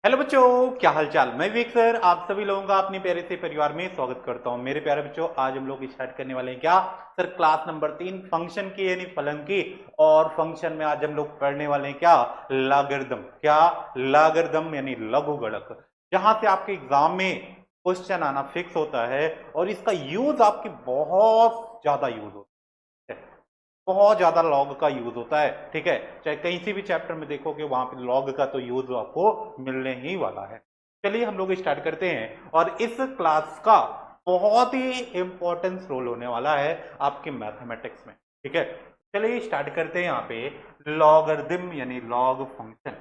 Hello बच्चों, क्या हाल चाल। मैं विवेक सर आप सभी लोगों का अपने प्यारे से परिवार में स्वागत करता हूं। मेरे प्यारे बच्चों, आज हम लोग स्टार्ट करने वाले हैं क्या सर, क्लास नंबर 3 फंक्शन की यानी फलन की। और फंक्शन में आज हम लोग पढ़ने वाले हैं क्या, लॉगरिथम। क्या लॉगरिथम यानी लघुगणक, जहां से आपके एग्जाम में क्वेश्चन आना फिक्स होता है और इसका यूज आपकी बहुत ज्यादा यूज होता है। बहुत ज्यादा लॉग का यूज होता है, ठीक है। चाहे कहीं से भी चैप्टर में देखोगे वहां पे लॉग का तो यूज आपको मिलने ही वाला है। चलिए हम लोग स्टार्ट करते हैं, और इस क्लास का बहुत ही इंपॉर्टेंस रोल होने वाला है आपके मैथमेटिक्स में, ठीक है। चलिए स्टार्ट करते हैं यहाँ पे लॉगरिथम यानी लॉग फंक्शन।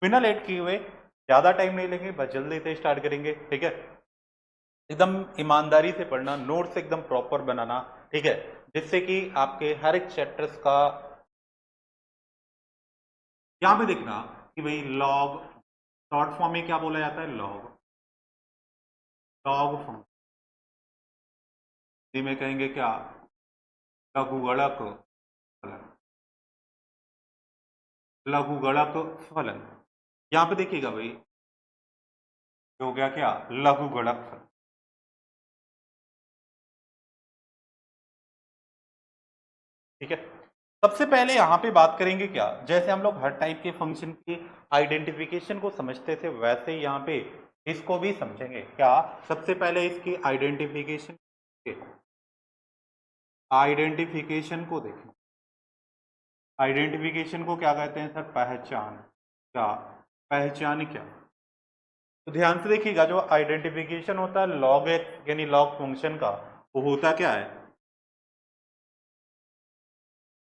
बिना लेट किए हुए, ज्यादा टाइम नहीं लेंगे, बस जल्दी से स्टार्ट करेंगे, ठीक है। एकदम ईमानदारी से पढ़ना, नोट्स एकदम प्रॉपर बनाना, ठीक है, जिससे कि आपके हर एक चैप्टर्स का यहां पे देखना कि भाई लॉग शॉर्ट फॉर्म में क्या बोला जाता है, लॉग। लॉग फंक्शन में कहेंगे क्या, लघुगणक फलन। लघुगणक फलन यहां पे देखिएगा भाई, हो गया क्या, लघुगणक फलन, ठीक है। सबसे पहले यहां पे बात करेंगे क्या, जैसे हम लोग हर टाइप के फंक्शन की आइडेंटिफिकेशन को समझते थे, वैसे ही यहाँ पे इसको भी समझेंगे। क्या, सबसे पहले इसकी आइडेंटिफिकेशन, आइडेंटिफिकेशन को देखना। आइडेंटिफिकेशन को क्या कहते हैं सर, पहचान। क्या, पहचान क्या। तो ध्यान से देखिएगा, जो आइडेंटिफिकेशन होता है लॉग एक्स यानी लॉग फंक्शन का, वो होता क्या है,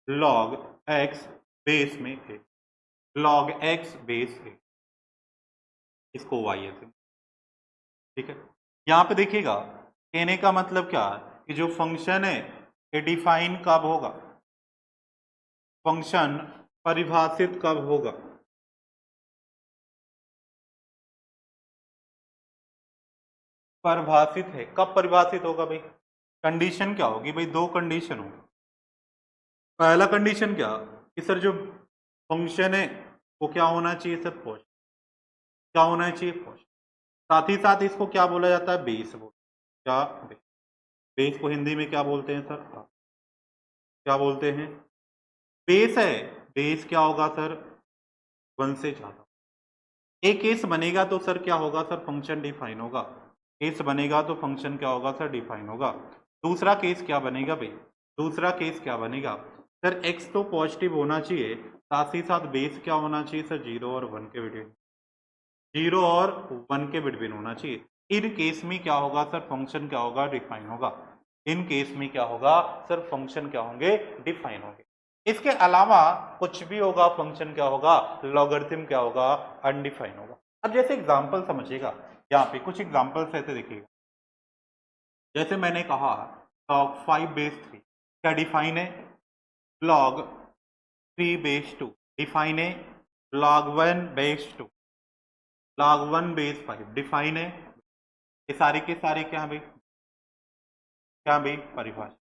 लॉग एक्स बेस में है। लॉग एक्स बेस है, इसको वाई है, ठीक है। यहां पे देखिएगा, कहने का मतलब क्या है कि जो फंक्शन है ये डिफाइन कब होगा, फंक्शन परिभाषित कब होगा। परिभाषित है, कब परिभाषित होगा भाई, कंडीशन क्या होगी भाई, दो कंडीशन होगी। पहला कंडीशन क्या, कि सर जो फंक्शन है वो क्या होना चाहिए सर, पॉजिटिव। क्या होना चाहिए, पॉजिटिव। साथ ही साथ इसको क्या बोला जाता है, बेस बोल। क्या, बेस को हिंदी में क्या बोलते हैं सर, क्या बोलते हैं, बेस है। बेस क्या होगा सर, वन से ज्यादा। एक केस बनेगा तो सर क्या होगा सर, फंक्शन डिफाइन होगा। केस बनेगा तो फंक्शन क्या होगा सर, डिफाइन होगा। दूसरा केस क्या बनेगा भाई, दूसरा केस क्या बनेगा सर, एक्स तो पॉजिटिव होना चाहिए, साथ ही साथ बेस क्या होना चाहिए सर, 0 और 1 के बिटवीन। 0 और 1 के बिटवीन होना चाहिए। इन केस में क्या होगा सर, फंक्शन क्या होगा, डिफाइन होगा। इन केस में क्या होगा सर, फंक्शन क्या होंगे, डिफाइन होंगे। इसके अलावा कुछ भी होगा, फंक्शन क्या होगा, लॉगरिथम क्या होगा, अनडिफाइन होगा। अब जैसे एग्जांपल समझिएगा, यहाँ पे कुछ एग्जांपल्स ऐसे देखिएगा। जैसे मैंने कहा log 5 बेस 3 क्या डिफाइन है, log 3 बेस 2 डिफाइन है, log 1 base 2, log 1 base 5 define है। ये सारे के सारे क्या भाई, क्या भाई, परिभाषित।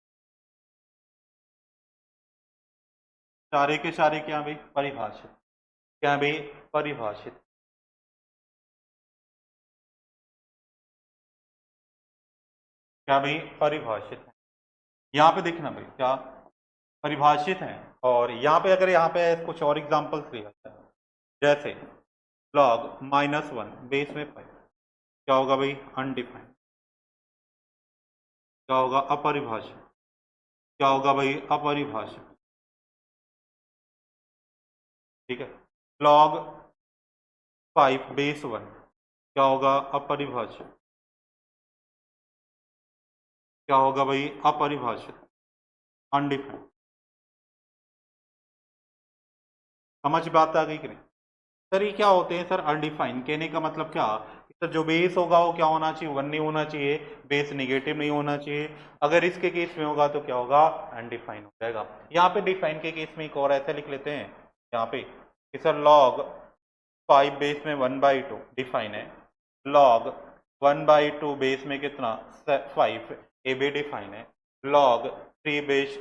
सारे के सारे क्या भाई, परिभाषित। क्या भाई, परिभाषित। क्या भाई, परिभाषित है। यहाँ पे देखना भाई, क्या परिभाषित है। और यहाँ पे अगर यहाँ पे कुछ और एग्जांपल्स लिया जाए, जैसे log -1 बेस में 5, क्या होगा भाई, अनडिफाइंड। क्या होगा, अपरिभाषित। क्या होगा भाई, अपरिभाषित, ठीक है। log 5 बेस 1 क्या होगा, अपरिभाषित। क्या होगा भाई, अपरिभाषित, अनडिफाइंड। समझ बात आ गई कि नहीं। सर ये क्या होते हैं सर, अनडिफाइंड। कहने का मतलब क्या, सर जो बेस होगा वो क्या होना चाहिए, 1 नहीं होना चाहिए, बेस नेगेटिव नहीं होना चाहिए। अगर इसके केस में होगा तो क्या होगा, अनडिफाइन हो जाएगा। यहाँ पे डिफाइन के केस में एक और ऐसे लिख लेते हैं यहाँ पे कि सर log 5 बेस में 1/2 डिफाइन है, log 1/2 बेस में कितना 5 ये भी डिफाइन है, log 3 बेस,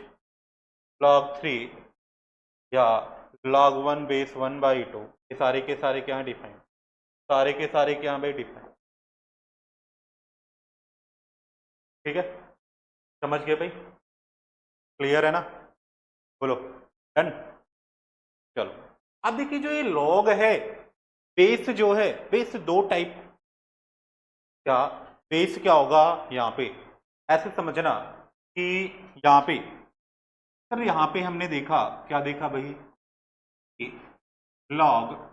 log 3 या log 1 बेस 1/2 ये सारे के सारे क्या डिफाइन। सारे के सारे क्या भाई डिफाइन। ठीक है, समझ गए भाई, क्लियर है ना, बोलो डन। चलो अब देखिए जो ये लॉग है, बेस जो है, बेस दो टाइप, क्या बेस क्या होगा यहाँ पे, ऐसे समझना कि यहाँ पे, सर यहाँ पे हमने देखा, क्या देखा भाई, लॉग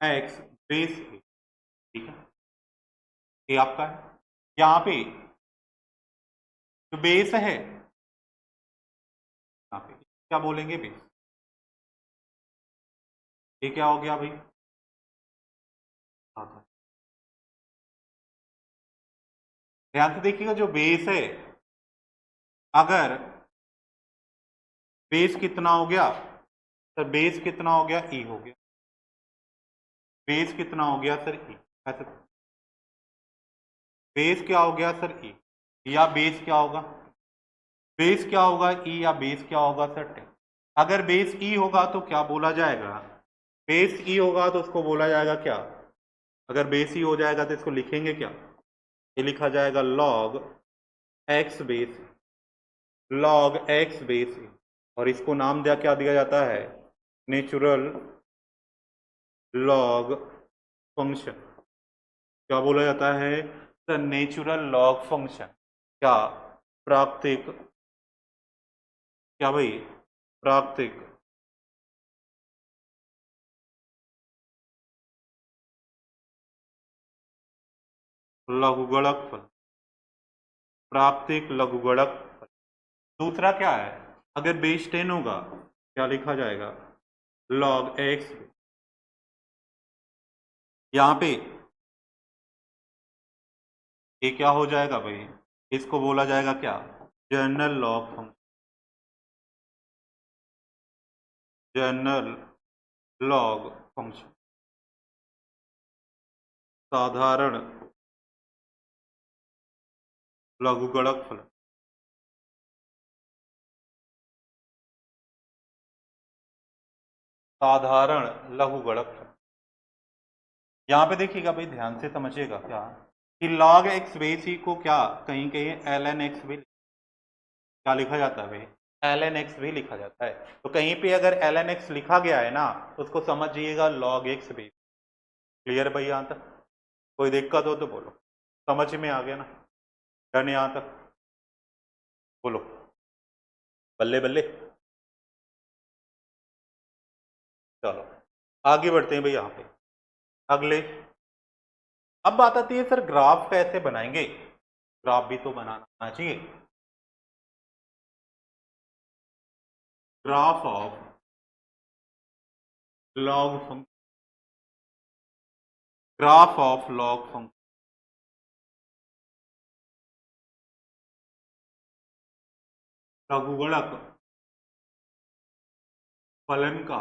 एक्स बेस ए, ठीक है, ये आपका है। यहाँ पे जो बेस है, यहाँ पे क्या बोलेंगे बेस, ये क्या हो गया भाई, ध्यान से देखिएगा जो बेस है, अगर बेस कितना हो गया, सर बेस कितना हो गया, ई हो गया, बेस कितना हो गया सर ई, ऐसे बेस क्या हो गया सर ई, या बेस क्या होगा, बेस क्या होगा ई, या बेस क्या होगा सर टेन। अगर बेस ई होगा तो क्या बोला जाएगा, बेस ई होगा तो उसको बोला जाएगा क्या, अगर बेस ई हो जाएगा तो इसको लिखेंगे क्या, ये लिखा जाएगा log x base, log x base a, और इसको नाम दिया क्या दिया जाता है, नेचुरल लॉग फंक्शन, क्या बोला जाता है, द नेचुरल लॉग फंक्शन, क्या प्राकृतिक, क्या भाई प्राकृतिक लघुगणक फल, प्राकृतिक लघुगणक फल। दूसरा क्या है, अगर बेस 10 होगा क्या लिखा जाएगा, लॉग एक्स, यहाँ पे ये क्या हो जाएगा भाई, इसको बोला जाएगा क्या, general log function, general log function, साधारण लघुगणक फलन, साधारण लघुगणक फलन। यहाँ पे देखिएगा भाई, ध्यान से समझिएगा क्या, कि log x बेस ही को क्या कहीं कहीं ln x भी क्या लिखा जाता है भाई, ln x भी लिखा जाता है। तो कहीं पे अगर ln x लिखा गया है ना, तो उसको समझिएगा log x बेस। क्लियर भाई, यहाँ तक कोई दिक्कत हो तो बोलो, समझ में आ गया ना, डन यहाँ तक, बोलो बल्ले बल्ले। चलो आगे बढ़ते हैं भाई, यहाँ पे अगले, अब बात आती है सर ग्राफ कैसे बनाएंगे, ग्राफ भी तो बनाना चाहिए, graph of log function, graph of log function, लघुगणक फलन का,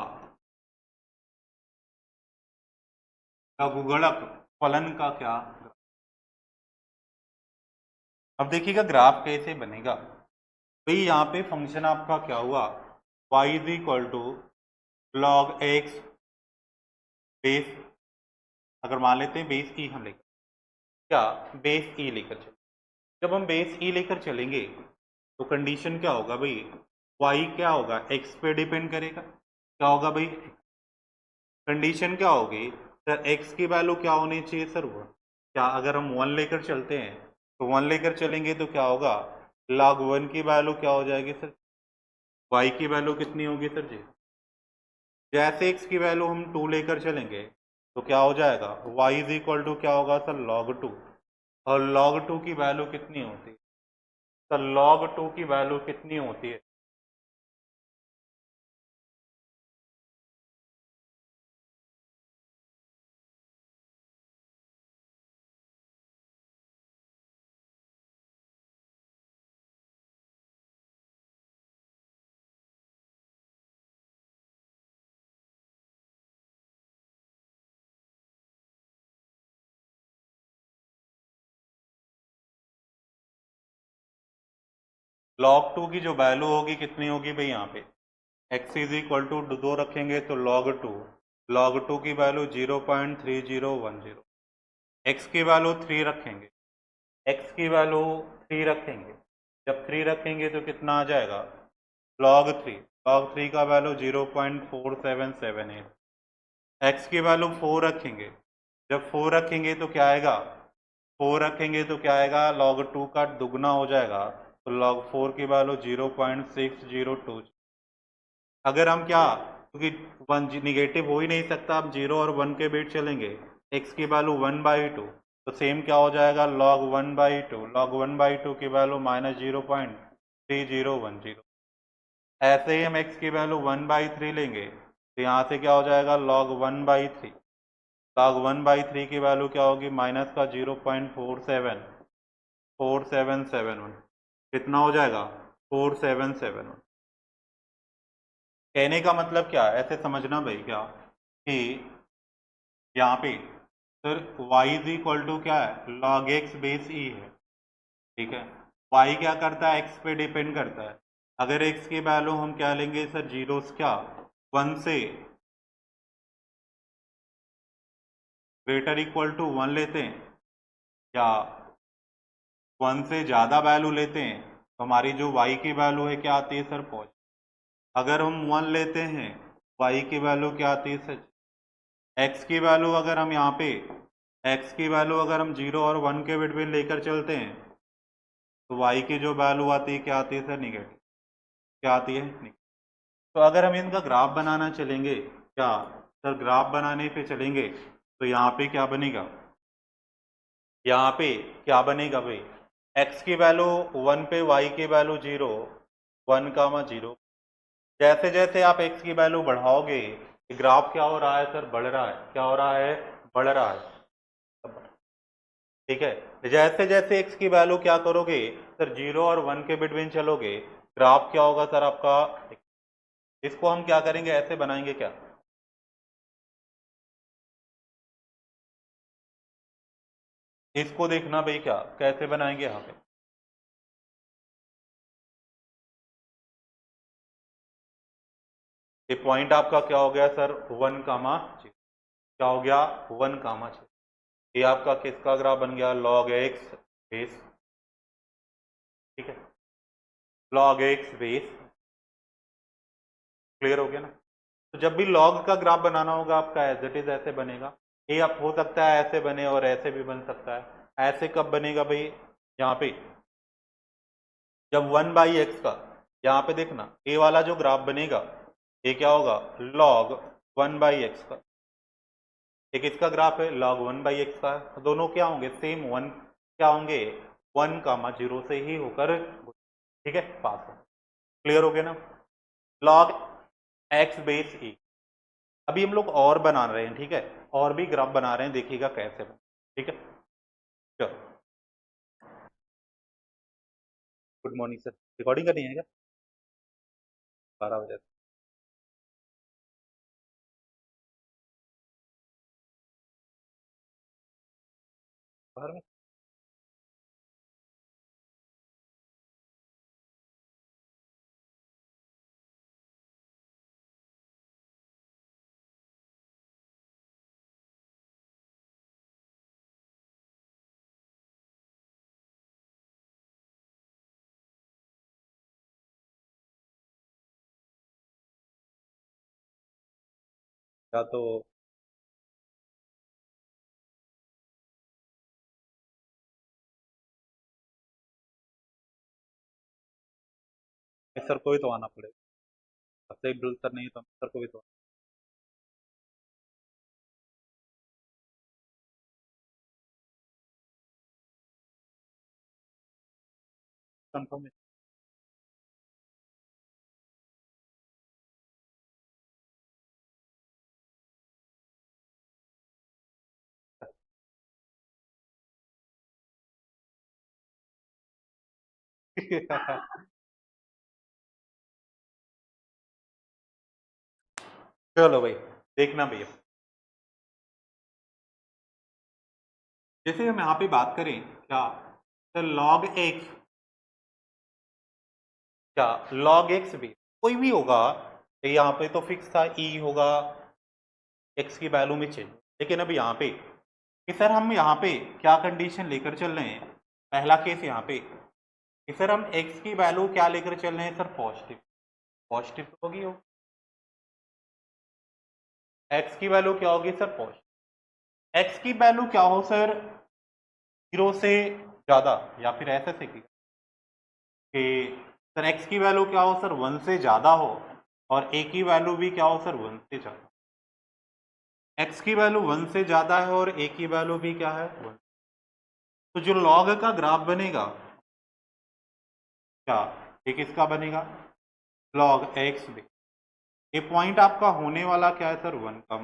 लघुगणक फलन का क्या, अब देखिएगा ग्राफ कैसे बनेगा भाई, यहाँ पे फंक्शन आपका क्या हुआ, y is equal to log x base, अगर मान लेते हैं बेस ई हम लेकर, क्या बेस ई लेकर चले, जब हम बेस ई लेकर चलेंगे तो कंडीशन क्या होगा भाई, y क्या होगा, x पे डिपेंड करेगा, क्या होगा भाई, कंडीशन क्या होगी सर, x की वैल्यू क्या होनी चाहिए सर, वो क्या, अगर हम 1 लेकर चलते हैं तो 1 लेकर चलेंगे तो क्या होगा, log 1 की वैल्यू क्या हो जाएगी सर, y की वैल्यू कितनी होगी सर जी, जैसे x की वैल्यू हम 2 लेकर चलेंगे तो क्या हो जाएगा, y इज इक्वल टू क्या होगा सर log 2, और log 2 की वैल्यू कितनी होती है सर, log 2 की वैल्यू कितनी होती है, log 2 की जो वैल्यू होगी कितनी होगी भाई, यहाँ पे x इज इक्वल टू 2 रखेंगे तो log 2, log 2 की वैल्यू 0.3010, x की वैल्यू 3 रखेंगे, x की वैल्यू 3 रखेंगे, जब 3 रखेंगे तो कितना आ जाएगा log 3, log 3 का वैल्यू 0.4778, x की वैल्यू 4 रखेंगे, जब 4 रखेंगे तो क्या आएगा 4 रखेंगे तो क्या आएगा log 2 का दुगना हो जाएगा, तो log 4 की वैल्यू 0.602। अगर हम क्या, क्योंकि वन निगेटिव हो ही नहीं सकता, आप 0 और 1 के बीच चलेंगे, x की वैल्यू 1/2, तो सेम क्या हो जाएगा log 1/2, log 1/2 की वैल्यू -0.3010। ऐसे ही हम x की वैल्यू 1/3 लेंगे, तो यहाँ से क्या हो जाएगा log 1/3, log 1/3 की वैल्यू क्या होगी माइनस का 0.4771, कितना हो जाएगा 4771। कहने का मतलब क्या है, ऐसे समझना भाई क्या कि यहाँ पे sir y is equal to क्या है log x बेस e है, ठीक है। y क्या करता है x पे डिपेंड करता है, अगर x की वैल्यू हम क्या लेंगे सर जीरो क्या 1 से ग्रेटर इक्वल टू 1 लेते हैं या 1 से ज़्यादा वैल्यू लेते हैं, तो हमारी जो y की वैल्यू है क्या आती है सर पॉजिटिव। अगर हम 1 लेते हैं y की वैल्यू क्या आती है सर, x की वैल्यू अगर हम यहाँ पे x की वैल्यू अगर हम 0 और 1 के बिटवीन लेकर चलते हैं तो y की जो वैल्यू आती है क्या आती है सर निगेटिव, क्या आती है निगेटिव। तो अगर हम इनका ग्राफ बनाना चलेंगे क्या सर, ग्राफ बनाने पे चलेंगे तो यहाँ पे क्या बनेगा, यहाँ पे क्या बनेगा भाई x की वैल्यू 1 पे y की वैल्यू 0, 1,0। जैसे जैसे आप x की वैल्यू बढ़ाओगे ग्राफ क्या हो रहा है सर बढ़ रहा है, क्या हो रहा है बढ़ रहा है, ठीक है। जैसे जैसे x की वैल्यू क्या करोगे सर 0 और 1 के बिटवीन चलोगे, ग्राफ क्या होगा सर आपका, इसको हम क्या करेंगे ऐसे बनाएंगे क्या, इसको देखना भाई क्या कैसे बनाएंगे यहाँ पे, ये पॉइंट आपका क्या हो गया सर 1,0, क्या हो गया 1,0। ये आपका किसका ग्राफ बन गया log x बेस, ठीक है, log x बेस, क्लियर हो गया ना। तो जब भी log का ग्राफ बनाना होगा आपका एज इट इज ऐसे बनेगा, ये आप हो सकता है ऐसे बने और ऐसे भी बन सकता है। ऐसे कब बनेगा भाई, यहाँ पे जब 1/x का, यहाँ पे देखना ये वाला जो ग्राफ बनेगा ये क्या होगा log 1/x का, एक इसका ग्राफ है log 1/x का, दोनों क्या होंगे सेम 1, क्या होंगे 1,0 से ही होकर, ठीक है पास है, क्लियर हो गया ना। log x बेस e, अभी हम लोग और बना रहे हैं, ठीक है, और भी ग्राफ बना रहे हैं, देखिएगा कैसे बने, ठीक है। चलो गुड मॉर्निंग सर, रिकॉर्डिंग करनी है क्या 12 बजे, बाहर में या तो सर को भी तो आना पड़ेगा, सही बिल सर नहीं तो सर को भी तो कंफर्म। चलो भाई देखना भैया, जैसे हम यहाँ पे बात करें क्या तो log x, क्या log x भी कोई भी होगा, तो यहाँ पे तो फिक्स था e होगा, एक्स की वैल्यू में चेंज। लेकिन अब यहाँ पे कि सर हम यहाँ पे क्या कंडीशन लेकर चल रहे हैं, पहला केस यहाँ पे कि सर हम एक्स की वैल्यू क्या लेकर चल रहे हैं सर, पॉजिटिव। पॉजिटिव तो होगी, एक्स की वैल्यू क्या होगी सर, पॉजिटिव। एक्स की वैल्यू क्या हो सर, 0 से ज़्यादा, या फिर ऐसे से कि सर एक्स की वैल्यू क्या हो सर, 1 से ज़्यादा हो, और ए की वैल्यू भी क्या हो सर, 1 से ज़्यादा। एक्स की वैल्यू 1 से ज़्यादा है और ए की वैल्यू भी क्या है, 1। तो जो लॉग का ग्राफ बनेगा क्या, ये किसका बनेगा, लॉग एक्स बी। ये पॉइंट आपका होने वाला क्या है सर, 1 का।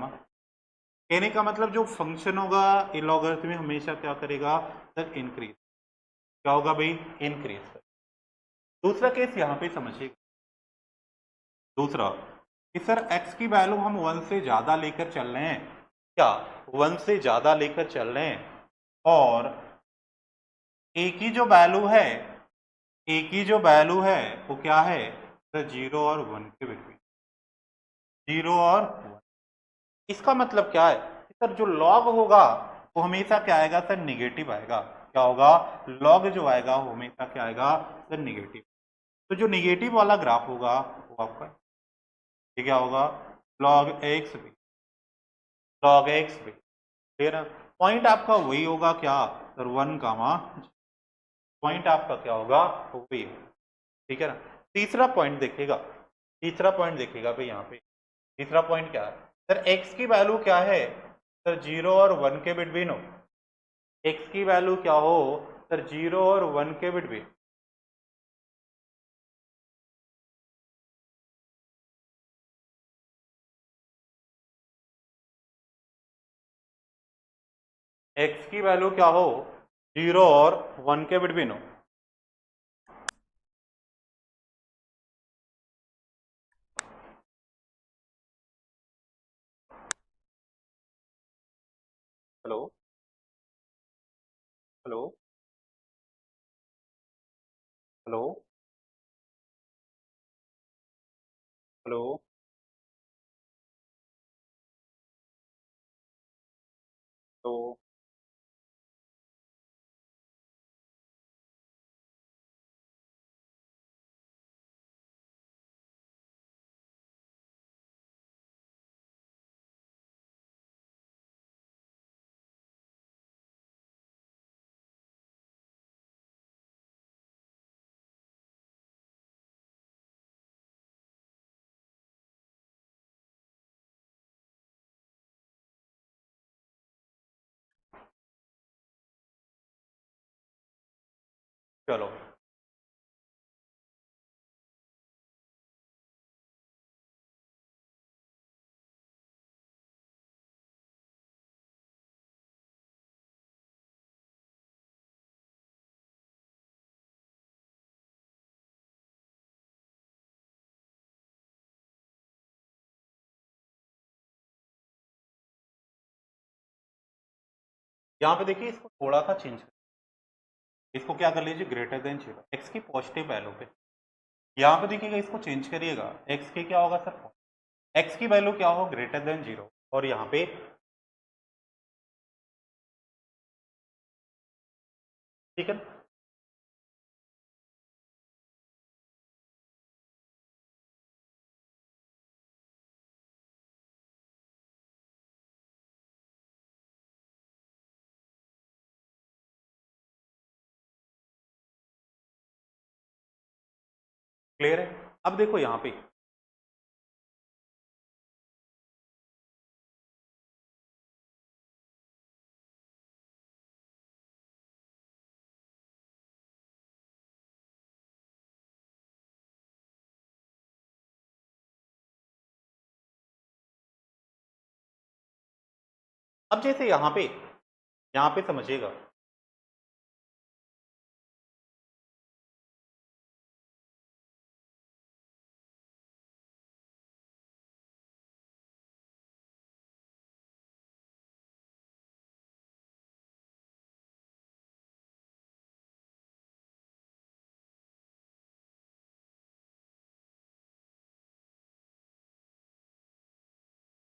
कहने का मतलब जो फंक्शन होगा ये लॉगरिथम हमेशा क्या करेगा सर, इंक्रीज। क्या होगा भाई, इंक्रीज। दूसरा केस यहाँ पे समझिए, दूसरा कि सर x की वैल्यू हम 1 से ज्यादा लेकर चल रहे हैं, क्या 1 से ज्यादा लेकर चल रहे हैं, और a की जो वैल्यू है, a की जो वैल्यू है वो क्या है सर, 0 और 1 के बिटवीन, 0 और 1। इसका मतलब क्या है कि सर जो लॉग होगा वो हमेशा क्या आएगा सर, निगेटिव आएगा। क्या होगा, लॉग जो आएगा वो हमेशा क्या आएगा सर, निगेटिव। तो जो निगेटिव वाला ग्राफ होगा वो आपका ये क्या होगा, log X B, log X B. फिर पॉइंट आपका वही होगा क्या सर, 1 कामा, पॉइंट आपका क्या होगा वही होगा। ठीक है ना। तीसरा पॉइंट देखिएगा, तीसरा पॉइंट देखिएगा भाई यहाँ पे, तीसरा पॉइंट क्या है सर, एक्स की वैल्यू क्या है सर, 0 और 1 के बिटवीन हो। एक्स की वैल्यू क्या हो सर, 0 और 1 के बिटवीन। एक्स की वैल्यू क्या हो, 0 और 1 के बिटवीन हो। हेलो, हेलो, हेलो, हेलो, तो चलो यहाँ पे देखिए, इसको थोड़ा सा चेंज, इसको क्या कर लीजिए, ग्रेटर देन 0, एक्स की पॉजिटिव वैल्यू पे। यहाँ पे देखिएगा, इसको चेंज करिएगा, एक्स के क्या होगा सर, एक्स की वैल्यू क्या हो, ग्रेटर देन 0, और यहाँ पे ठीक है। क्लियर है। अब देखो यहाँ पे, अब जैसे यहाँ पे समझिएगा,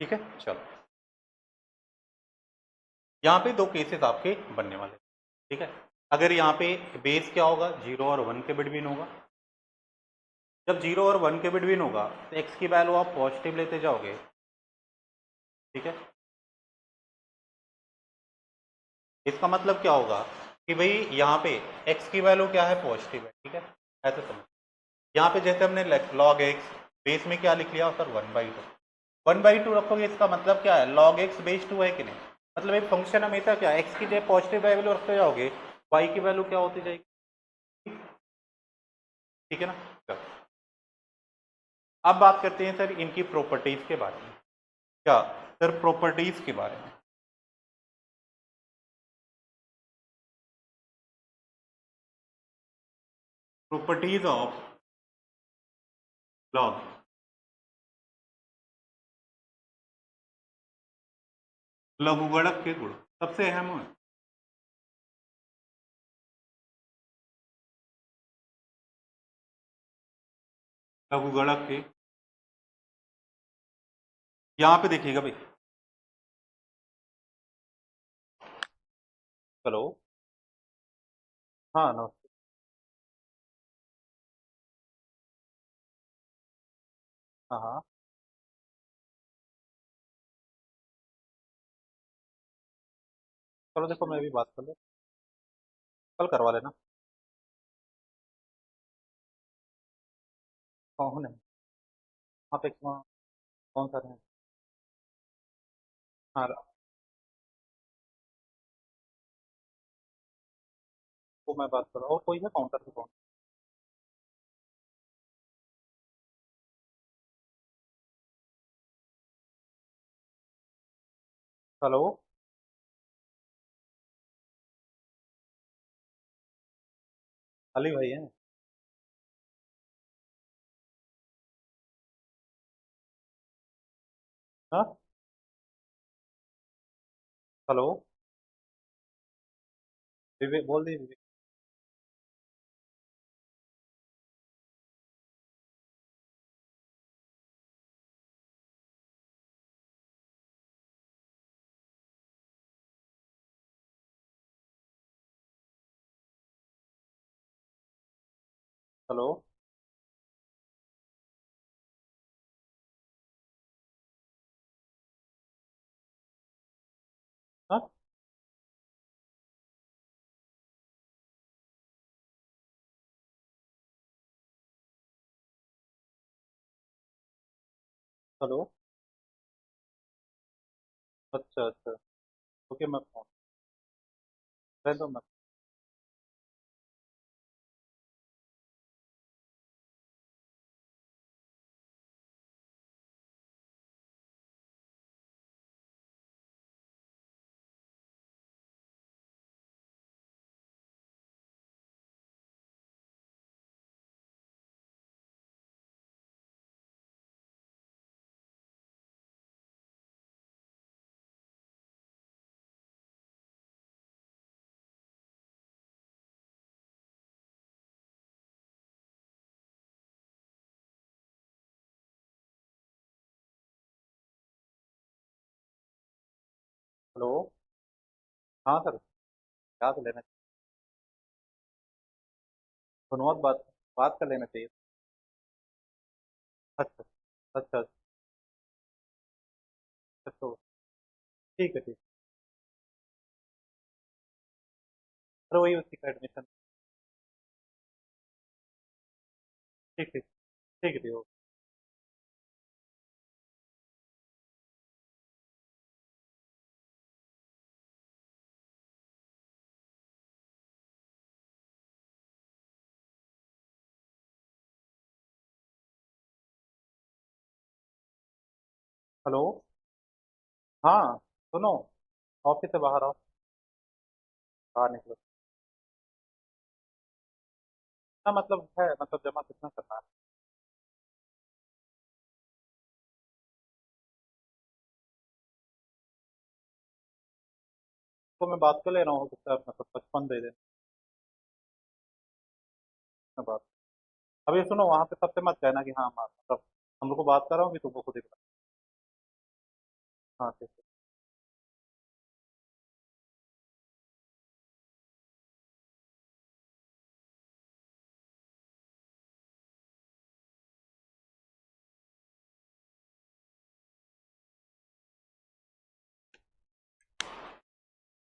ठीक है। चलो यहाँ पे दो केसेस आपके बनने वाले, ठीक है। अगर यहाँ पे बेस क्या होगा, 0 और 1 के बिटवीन होगा। जब 0 और 1 के बिटवीन होगा तो x की वैल्यू आप पॉजिटिव लेते जाओगे, ठीक है। इसका मतलब क्या होगा कि भाई यहाँ पे x की वैल्यू क्या है, पॉजिटिव है, ठीक है। ऐसे समझ, यहाँ पे जैसे हमने log x बेस में क्या लिख लिया सर, 1/2। 1/2 रखोगे, इसका मतलब क्या है, log x बेस 2 है कि नहीं। मतलब एक फंक्शन हमेशा क्या, x की जगह पॉजिटिव वैल्यू रखते जाओगे, y की वैल्यू क्या होती जाएगी, ठीक है ना। चलो, अब बात करते हैं सर इनकी प्रॉपर्टीज के बारे में। क्या सर, प्रॉपर्टीज के बारे में। प्रॉपर्टीज ऑफ लॉग, लघुगणक के गुण सबसे अहम है। लघुगणक के, यहाँ पे देखिएगा भाई, हेलो, हाँ नमस्ते, हाँ हाँ, चलो देखो मैं भी बात कर लूँ, कल करवा लेना। कौन है वहाँ पे, कौन सा है। हाँ, वो मैं बात कर रहा हूँ, और कोई है काउंटर पे कौन। हेलो, अली भाई हैं। हाँ, हेलो, विवेक बोल दी, विवेक। हेलो, हाँ, हेलो, अच्छा अच्छा, ओके मैं फोन, रह दो मैं। हेलो, हाँ सर, याद लेना चाहिए, धन्यवाद, बात बात कर लेना चाहिए। अच्छा अच्छा अच्छा, तो ठीक है ठीक, सर वही उसी का एडमिशन, ठीक ठीक, ठीक है ठीक है। हेलो, हाँ सुनो, ऑफिस से बाहर आओ, बाहर निकलो। हाँ मतलब है, मतलब जमा कितना करना है। तो मैं बात कर ले रहा हूँ तो सर मतलब 55 दे देना, मैं बात। अभी सुनो, वहाँ पे सबसे मत कहना कि हाँ मतलब हम लोग को बात कर रहा हूँ कि तुमको खुद ही पता। हाँ ठीक है।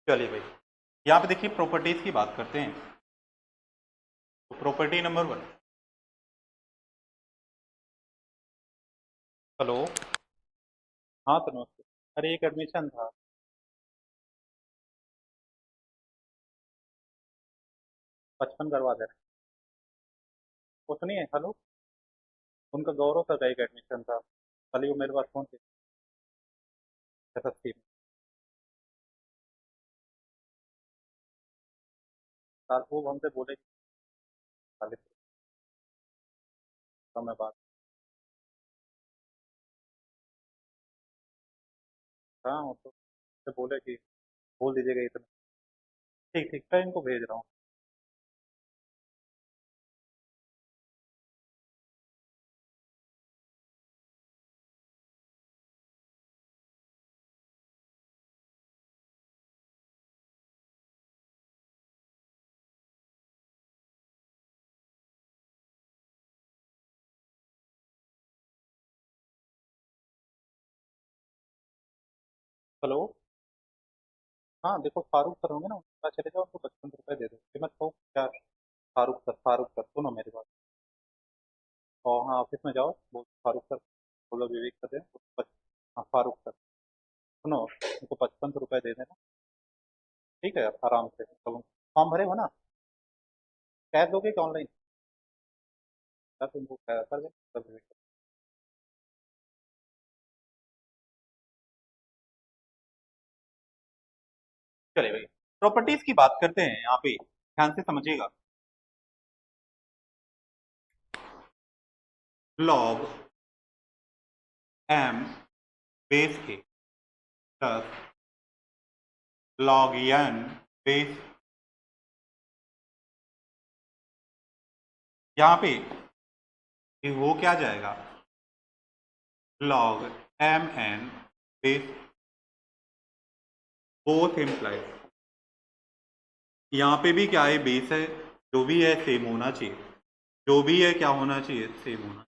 चलिए भाई, यहाँ पे देखिए प्रॉपर्टीज की बात करते हैं। तो प्रॉपर्टी नंबर 1, हेलो, हाँ तो नमस्ते। अरे एक एडमिशन था, 55 करवा दे रहे हैं। वो सुनिए, हेलो, उनका गौरव सर का एक एडमिशन था कल ही, वो मेरे पास फोन पे SSC में। साल वो हमसे बोले कि 40 का मैं बात। हाँ वो तो से बोले कि बोल दीजिएगा इतना। ठीक ठीक, मैं इनको भेज रहा हूँ। हेलो, हाँ देखो फारूक सर होंगे ना, उनके पास चले जाओ, उनको 55 रुपये दे दो, कीमत को क्या। फारूक सर सुनो मेरी बात। और हाँ ऑफिस में जाओ, बोल फारूक सर, बोलो विवेक सर है, हाँ फारूक सर, सुनो उनको 55 रुपये दे देना। ठीक है, आराम से तो फॉर्म भरे हो ना, कैश दोगे कि ऑनलाइन? सर तुमको कर दे तब विवेक सर। चलिए भाई, प्रॉपर्टीज की बात करते हैं यहाँ पे, ध्यान से समझिएगा। लॉग m बेस ए प्लस लॉग n बेस, यहाँ पे ये वो क्या जाएगा, log mn base, both implies. यहाँ पे भी क्या है, बेस है, जो भी है सेम होना चाहिए, जो भी है क्या होना चाहिए, सेम होना,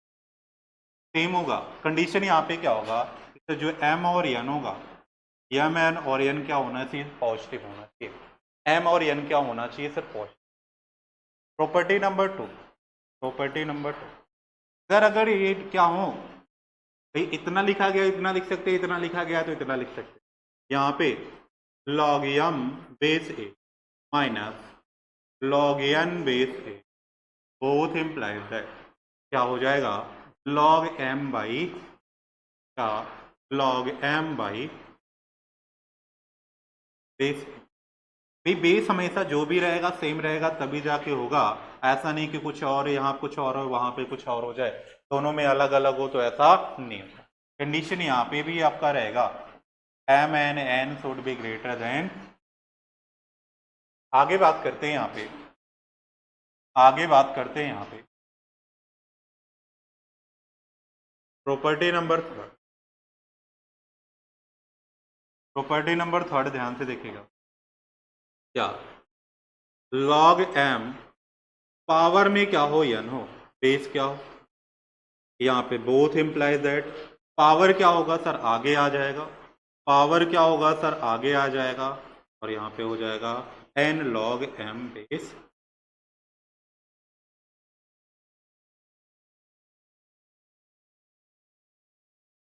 सेम होगा। कंडीशन यहाँ पे क्या होगा, तो जो m और n होगा, m n और n क्या होना चाहिए, पॉजिटिव होना चाहिए। m और n क्या होना चाहिए sir, positive. Property number 2, property number 2, sir अगर ये क्या हो भाई, इतना लिखा गया इतना लिख सकते हैं, इतना लिखा गया तो इतना लिख सकते हैं। यहाँ पे log m base A minus log n base A, both implies that क्या हो जाएगा, log m बाई का log m बाई बेस। भाई बेस हमेशा जो भी रहेगा सेम रहेगा तभी जाके होगा, ऐसा नहीं कि कुछ और यहाँ कुछ और हो वहां पे कुछ और हो जाए, दोनों में अलग अलग हो तो ऐसा नहीं होता। कंडीशन यहाँ पे भी आपका रहेगा, M N N should be greater than. आगे बात करते हैं यहाँ पे, आगे बात करते हैं यहाँ पे प्रॉपर्टी नंबर 3, प्रॉपर्टी नंबर 3 ध्यान से देखिएगा। क्या, लॉग एम पावर में क्या हो एन हो, बेस क्या हो, यहाँ पे बोथ इम्प्लाइज दैट पावर क्या होगा सर, आगे आ जाएगा, पावर क्या होगा सर, आगे आ जाएगा, और यहाँ पे हो जाएगा N log M base.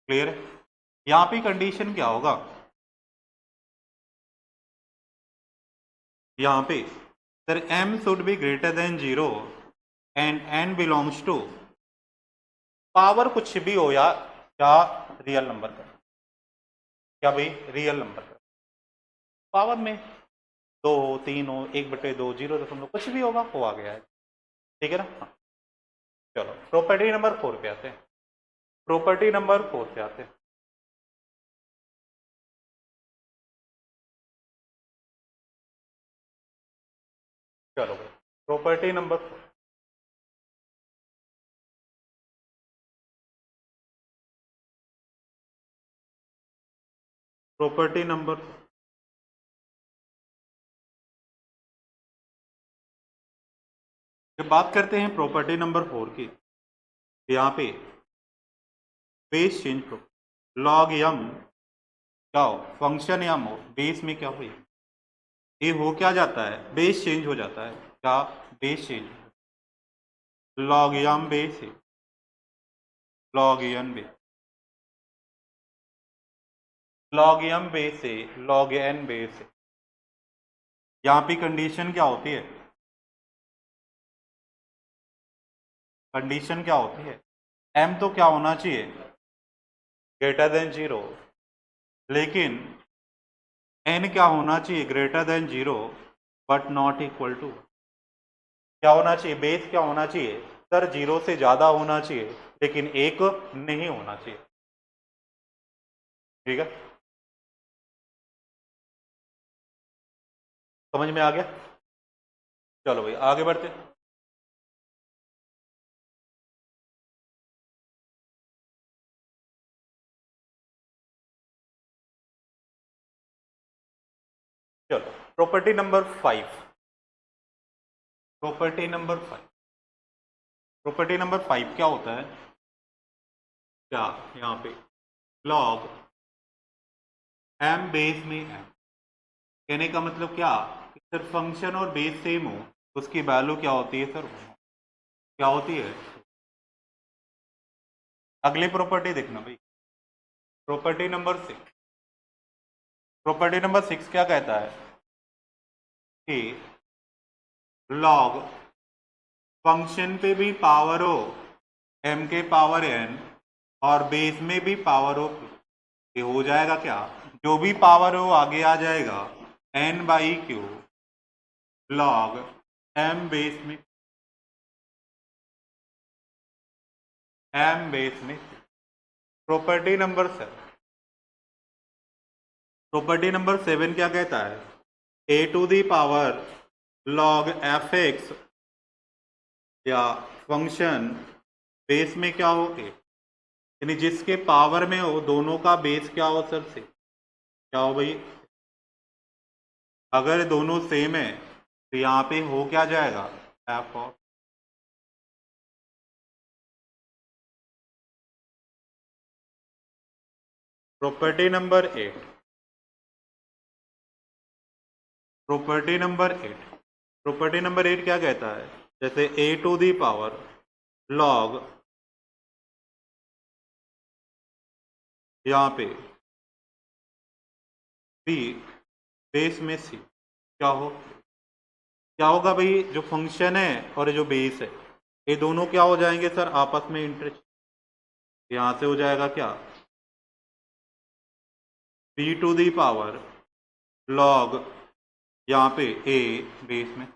Clear है? यहाँ पे कंडीशन क्या होगा, यहाँ पे sir m should be greater than 0 and n belongs to, power कुछ भी हो या क्या, रियल नंबर का, क्या भाई रियल नंबर का, पावर में 2 हो 3 हो 1/2 0 कुछ भी होगा वो आ गया है। ठीक है ना, हाँ। चलो प्रॉपर्टी नंबर 4 पे आते हैं, प्रॉपर्टी नंबर 4 पे आते हैं। चलो भाई, प्रॉपर्टी नंबर 4, प्रॉपर्टी नंबर 4, जब बात करते हैं प्रॉपर्टी नंबर 4 की, यहाँ पे बेस चेंज लॉग यम क्या हो, फंक्शन यम हो, बेस में क्या हुई, ये हो क्या जाता है, बेस चेंज हो जाता है, क्या base change, log M base है, log n base, log M base है, लॉग एन बेस है। यहाँ पे कंडीशन क्या होती है, कंडीशन क्या होती है, m तो क्या होना चाहिए, ग्रेटर देन 0, लेकिन n क्या होना चाहिए, greater than 0 but not equal to, क्या होना चाहिए, बेस क्या होना चाहिए सर, 0 से ज्यादा होना चाहिए लेकिन 1 नहीं होना चाहिए। ठीक है, समझ में आ गया। चलो भाई आगे बढ़ते, चलो property number 5, property number 5, property number 5 क्या होता है, क्या यहाँ पे लॉग m बेस में m, कहने का मतलब क्या, सर फंक्शन और बेस सेम हो उसकी वैल्यू क्या होती है सर, क्या होती है। अगली प्रॉपर्टी देखना भाई, प्रॉपर्टी नंबर 6, प्रॉपर्टी नंबर 6 क्या कहता है कि लॉग फंक्शन पे भी पावर हो m के पावर n और बेस में भी पावर हो, ये हो जाएगा क्या, जो भी पावर हो आगे आ जाएगा n by Q log m base में, m बेस में। प्रॉपर्टी नंबर 7, प्रॉपर्टी नंबर 7 क्या कहता है, a to the power log F X या फंक्शन बेस में क्या हो a, यानी जिसके पावर में हो दोनों का बेस क्या हो सर से, क्या हो भाई, अगर दोनों सेम है तो यहाँ पे हो क्या जाएगा F of, property number 8, property number 8, property number 8 क्या कहता है, जैसे a to the power log यहाँ पे b बेस में c क्या हो, क्या होगा भाई, जो फंक्शन है और जो बेस है ये दोनों क्या हो जाएंगे सर आपस में इंटरचेंज, यहां से हो जाएगा क्या b to the power log यहाँ पे a बेस में,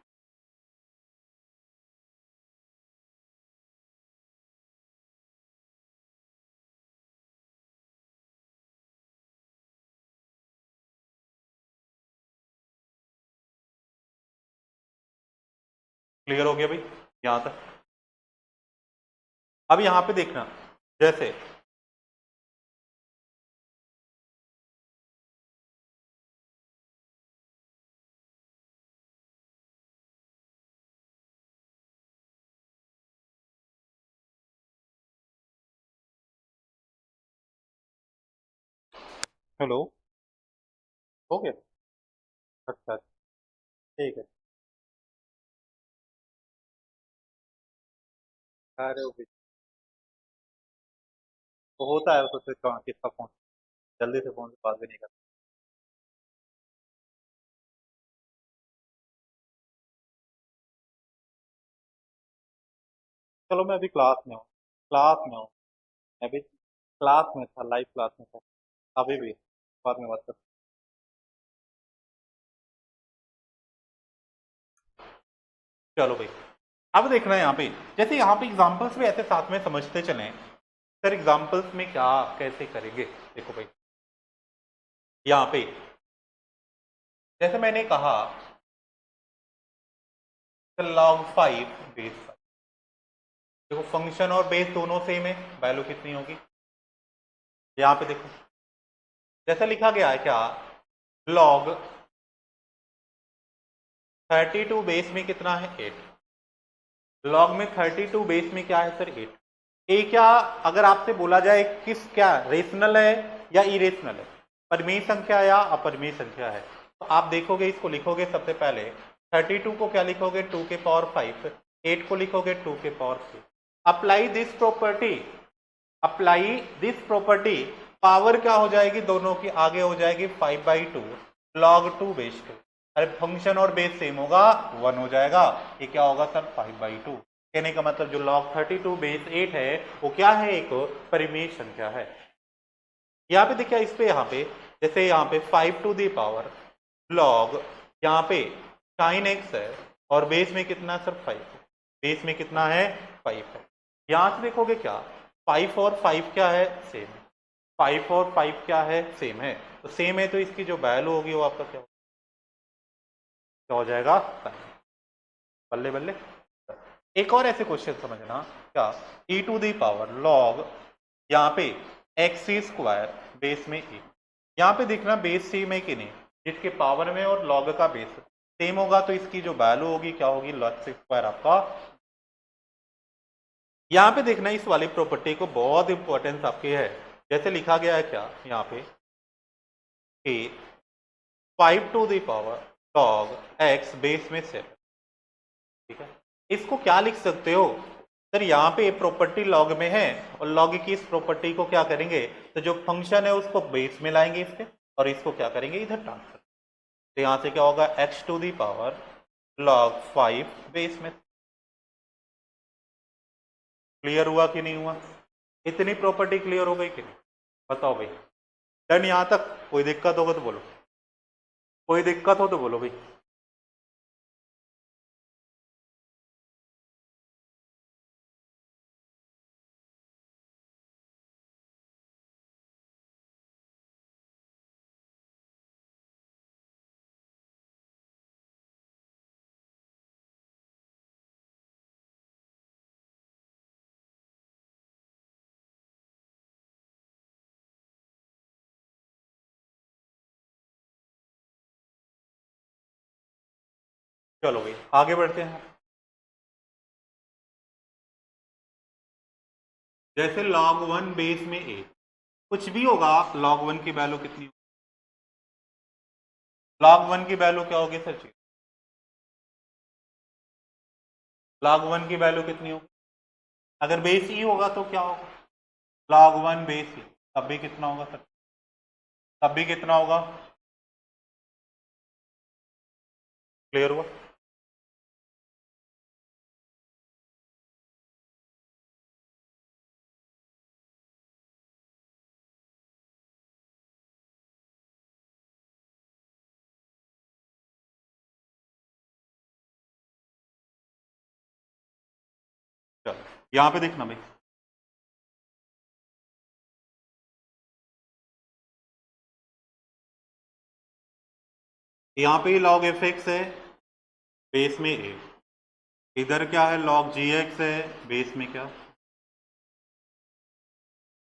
क्लियर हो गया भाई यहां तक। अब यहां पे देखना, जैसे हेलो, हो गया, अच्छा ठीक है, अरे वो भी तो होता है, उससे किसका फोन, जल्दी से फोन से बात भी नहीं करता। चलो मैं अभी क्लास में हूँ, क्लास में हूँ, मैं अभी क्लास में था, लाइव क्लास में था, अभी भी बाद में बात करते हैं। चलो भाई अब देखना है यहाँ पे, जैसे यहाँ पे एग्जांपल्स भी ऐसे साथ में समझते चलें, सर एग्जांपल्स में क्या कैसे करेंगे, देखो भाई यहाँ पे जैसे मैंने कहा log 5 बेस 5, देखो फंक्शन और बेस दोनों सेम है, वैल्यू कितनी होगी, यहाँ पे देखो जैसा लिखा गया है क्या, log 32 बेस में कितना है 8, log में 32 बेस में क्या है सर 8, ए क्या, अगर आपसे बोला जाए किस क्या रेशनल है या इरेशनल है, परिमेय संख्या या अपरिमेय संख्या है, तो आप देखोगे, इसको लिखोगे सबसे पहले 32 को क्या लिखोगे 2 के पावर 5, 8 को लिखोगे 2 के power 3। Apply this property, apply this property, power क्या हो जाएगी दोनों की, आगे हो जाएगी 5/2 log 2 बेस 2। अरे फंक्शन और बेस सेम होगा 1 हो जाएगा, ये क्या होगा सर 5/2। कहने का मतलब जो log 32 बेस 8 है वो क्या है, एक परिमेय संख्या है। यहाँ पे देखिए इस पे, यहाँ पे जैसे यहाँ पे 5 टू दी पावर लॉग, यहाँ पे साइन एक्स है और बेस में कितना है सर 5, बेस में कितना है 5 है। यहाँ से देखोगे क्या 5 और 5 क्या है सेम है, 5 और 5 क्या है सेम है, तो सेम है तो इसकी जो वैल्यू होगी वो आपका क्या हो जाएगा, बल्ले बल्ले। एक और ऐसे क्वेश्चन समझना, क्या e to the power log, यहाँ पे एक्स स्क्वायर बेस में ए, यहाँ पे देखना बेस सेम है कि नहीं, जिसके पावर में और लॉग का बेस सेम होगा तो इसकी जो वैल्यू होगी क्या होगी लॉग स्क्वायर आपका। यहाँ पे देखना इस वाली प्रॉपर्टी को बहुत इंपॉर्टेंस आपकी है, जैसे लिखा गया है क्या यहाँ पे कि 5 to the power log x base में 7, ठीक है। इसको क्या लिख सकते हो सर, यहाँ पे प्रॉपर्टी लॉग में है और लॉग की इस प्रॉपर्टी को क्या करेंगे, तो जो फंक्शन है उसको बेस में लाएंगे इसके और इसको क्या करेंगे इधर ट्रांसफर, तो यहाँ से क्या होगा x to the power log 5 base में। क्लियर हुआ कि नहीं हुआ, इतनी प्रॉपर्टी क्लियर हो गई कि नहीं, बताओ भाई। डन यहाँ तक, कोई दिक्कत होगा तो बोलो, कोई दिक्कत हो तो बोलो भाई। चलो भाई आगे बढ़ते हैं। जैसे log 1 बेस में a, कुछ भी होगा log 1 की वैल्यू कितनी होगी, log 1 की वैल्यू क्या होगी सर जी, log 1 की वैल्यू कितनी होगी, अगर बेस e होगा तो क्या होगा log 1 बेस e, तब भी कितना होगा सर, तब भी कितना होगा, क्लियर हुआ। चलो यहाँ पे देखना भाई, यहाँ पे log fx है बेस में a, इधर क्या है log gx है बेस में क्या,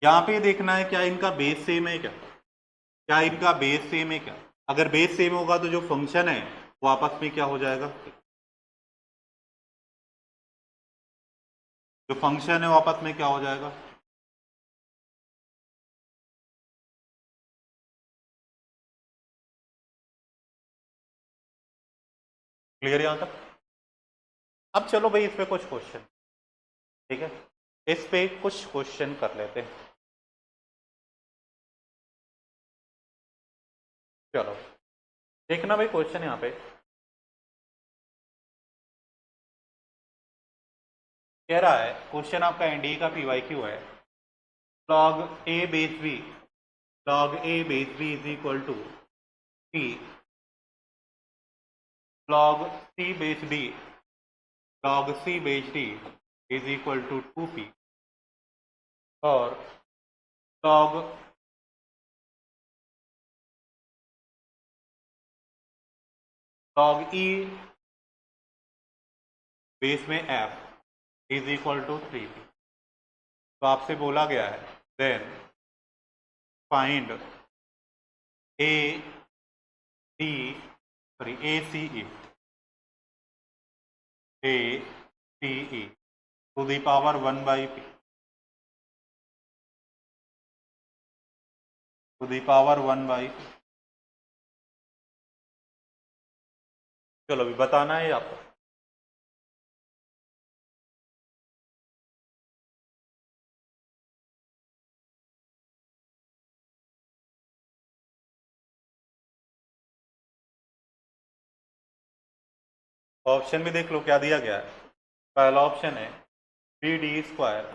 यहाँ पे देखना है क्या इनका बेस सेम है क्या, क्या इनका बेस सेम है क्या, अगर बेस सेम होगा तो जो फंक्शन है वो आपस में क्या हो जाएगा, जो फंक्शन है वो आपस में क्या हो जाएगा, क्लियर यहां तक। अब चलो भाई इस पे कुछ क्वेश्चन, ठीक है, इस पे कुछ क्वेश्चन कर लेते हैं। चलो देखना भाई क्वेश्चन यहाँ पे कह रहा है, क्वेश्चन आपका एनडीए का पीवाईक्यू है, log a base b, log a base b is equal to p log c base d, log c base d is equal to 2p और log log e बेस में f is equal to 3p। तो आपसे बोला गया है then find A D sorry A C E, A C E to the power 1/p to the power 1/p। चलो अभी बताना है आपको। ऑप्शन भी देख लो क्या दिया गया है। पहला ऑप्शन है B D square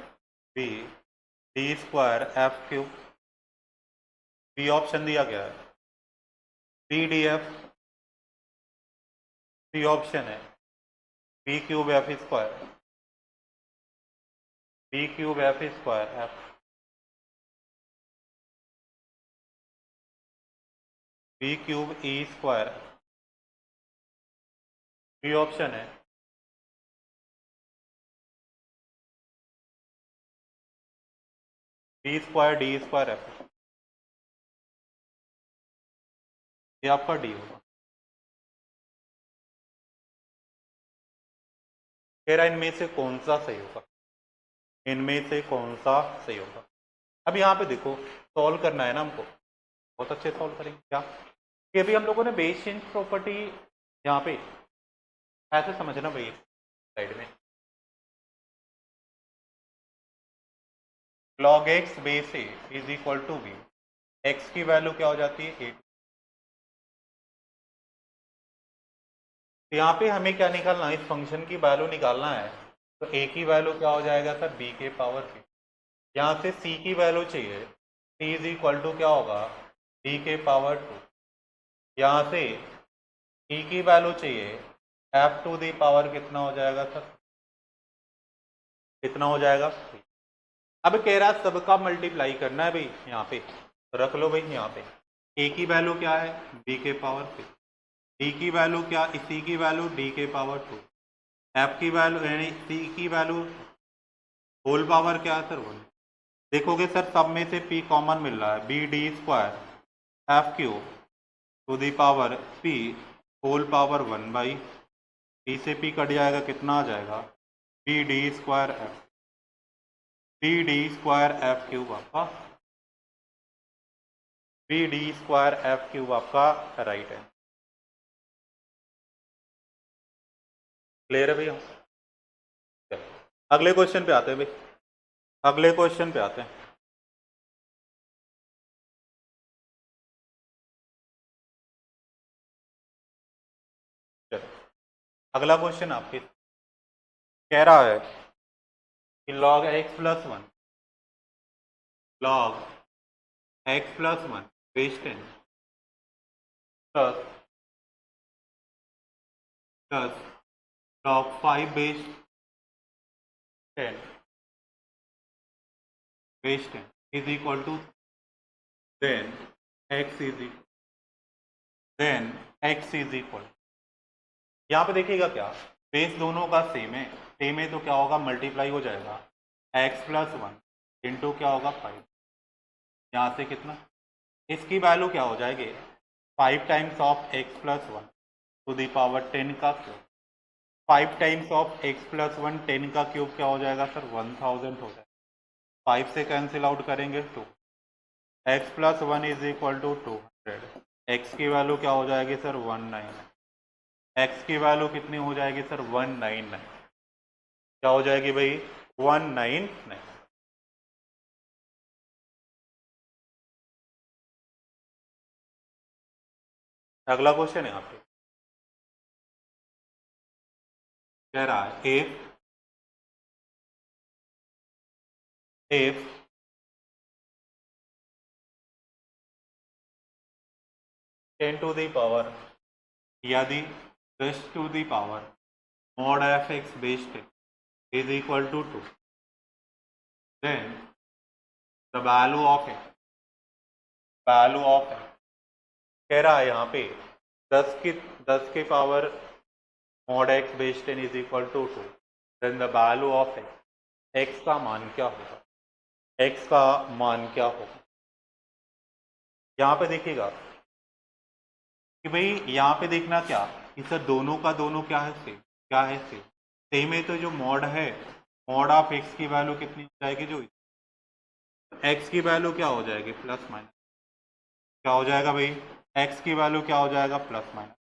B D square F cube. B option दिया गया है B D F. C option है B cube F square. B cube F square F. B cube E square. B option है B square D square F. ये आपका D होगा। कह रहा इनमें से कौन सा सही होगा, इनमें से कौन सा सही होगा। अब यहाँ पे देखो सॉल्व करना है ना हमको, बहुत अच्छे सॉल्व करेंगे क्या कि अभी हम लोगों ने बेस चेंज प्रॉपर्टी यहाँ पे ऐसे समझना भाई साइड में log x base A is equal to B. X की वैल्यू क्या हो जाती है 8। तो यहाँ पे हमें क्या निकालना है, इस फंक्शन की वैल्यू निकालना है। तो a की वैल्यू क्या हो जाएगा सर b के पावर p। यहाँ से c की वैल्यू चाहिए, c इज इक्वल टू क्या होगा b के पावर 2। यहाँ से e की वैल्यू चाहिए f टू दी पावर कितना हो जाएगा सर, कितना हो जाएगा। अब कह रहा है सबका मल्टीप्लाई करना है भाई यहाँ पे, तो रख लो भाई यहाँ पे a की वैल्यू क्या है b के पावर p, d की वैल्यू क्या, c की वैल्यू d के पावर 2, f की वैल्यू यानी c की वैल्यू होल पावर क्या है सर 1। देखोगे सर सब में से p कॉमन मिल रहा है, B D square F Q to the power p whole power 1 by p से p कट जाएगा, कितना आ जाएगा B D square F. B D square F cube आपका, B D square F cube आपका राइट है। क्लियर है भैया। अगले क्वेश्चन पे आते हैं भाई, अगले क्वेश्चन पे आते हैं। चलो अगला क्वेश्चन आपके कह रहा है कि log x plus 1 log x plus 1 base 10 plus plus log 5 base 10 base 10 is equal to then x is equal, then x is equal, यहाँ पे देखिएगा क्या बेस दोनों का सेम है, सेम है तो क्या होगा मल्टीप्लाई हो जाएगा x प्लस 1 इंटू क्या होगा 5। यहाँ से कितना, इसकी वैल्यू क्या हो जाएगी 5 times of x plus 1 to the power 10 का cube. 5 times of x plus 1 10 का क्यूब क्या हो जाएगा सर 1000 हो जाएगा। 5 से कैंसिल आउट करेंगे 2, x plus 1 is equal to 200। x की वैल्यू क्या हो जाएगी सर 199। x की वैल्यू कितनी हो जाएगी सर 199, क्या हो जाएगी भाई 199। अगला क्वेश्चन है यहाँ पे कह रहा है if 10 टू दी पावर यदि 10 to the power mod f x base 10 is equal to 2, then the value of x, value of x कह रहा है यहाँ पे 10 के power mod x base 10 is equal to 2, then the value of x, x का मान क्या होगा, x का मान क्या होगा। यहाँ पे देखिएगा कि भाई यहाँ पे देखना क्या कि सर दोनों का दोनों क्या है सेम, क्या है सेम, सेम है तो जो मॉड है मॉड ऑफ एक्स की वैल्यू कितनी हो जाएगी, जो एक्स की वैल्यू क्या हो जाएगी प्लस माइनस, क्या हो जाएगा भाई एक्स की वैल्यू क्या हो जाएगा प्लस माइनस।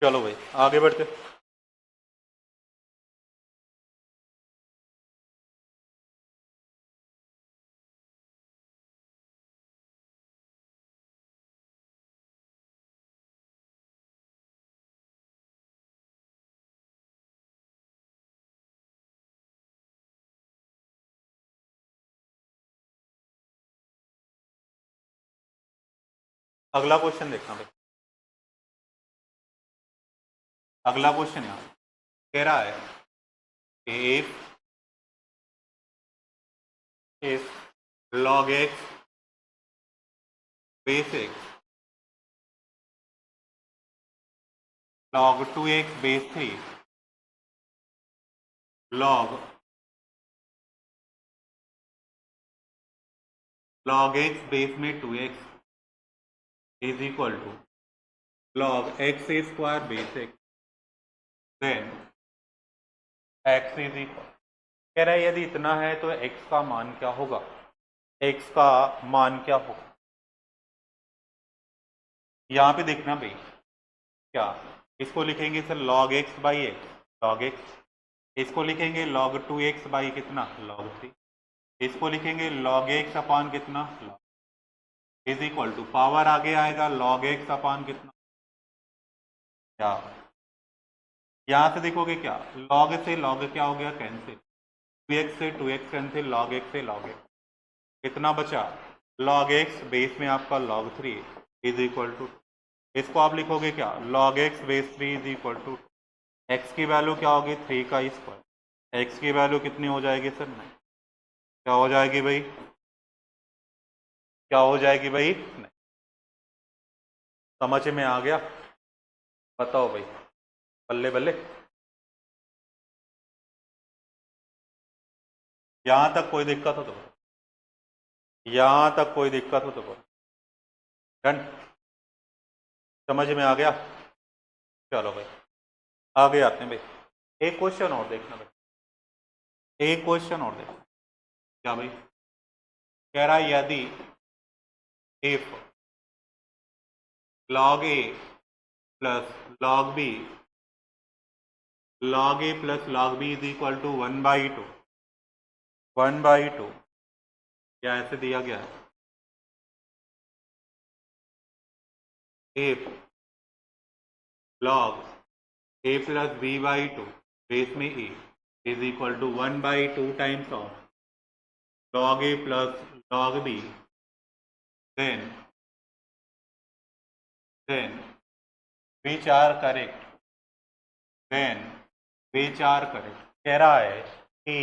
चलो भाई आगे बढ़ते। अगला क्वेश्चन देखना भाई। अगला क्वेश्चन यहाँ कह रहा है if log x base x log 2x base 3 log x base में 2x is equal to log x square base x then x is equal, कह रहा है यदि इतना है तो x का मान क्या होगा, x का मान क्या होगा। यहाँ पे देखना भाई क्या, इसको लिखेंगे sir log x by x log x, इसको लिखेंगे log 2x बाई कितना log 3, इसको लिखेंगे log x अपान कितना log is equal to power आगे आएगा log x अपान कितना क्या। यहाँ से देखोगे क्या log से log क्या हो गया कैंसिल, 2x से 2x कैंसिल, log x से log x कितना बचा log x बेस में आपका log 3 इज इक्वल टू, इसको आप लिखोगे क्या log x base 3 is equal to x की वैल्यू क्या होगी 3 का स्क्वायर, x की वैल्यू कितनी हो जाएगी सर 9, क्या हो जाएगी भाई, क्या हो जाएगी भाई 9। समझ में आ गया, बताओ भाई बल्ले बल्ले। यहां तक कोई दिक्कत हो तो, यहां तक कोई दिक्कत हो तो बोलो। डन, समझ में आ गया। चलो भाई आगे आते हैं भाई, एक क्वेश्चन और देखना भाई, एक क्वेश्चन और देखना क्या भाई, कह रहा है यदि if log a plus log b log a plus log b is equal to 1/2 1/2, क्या ऐसे दिया गया है if log a plus b by 2 base में a is equal to 1/2 times of log a plus log b then which are correct, then which are correct। कह रहा है कि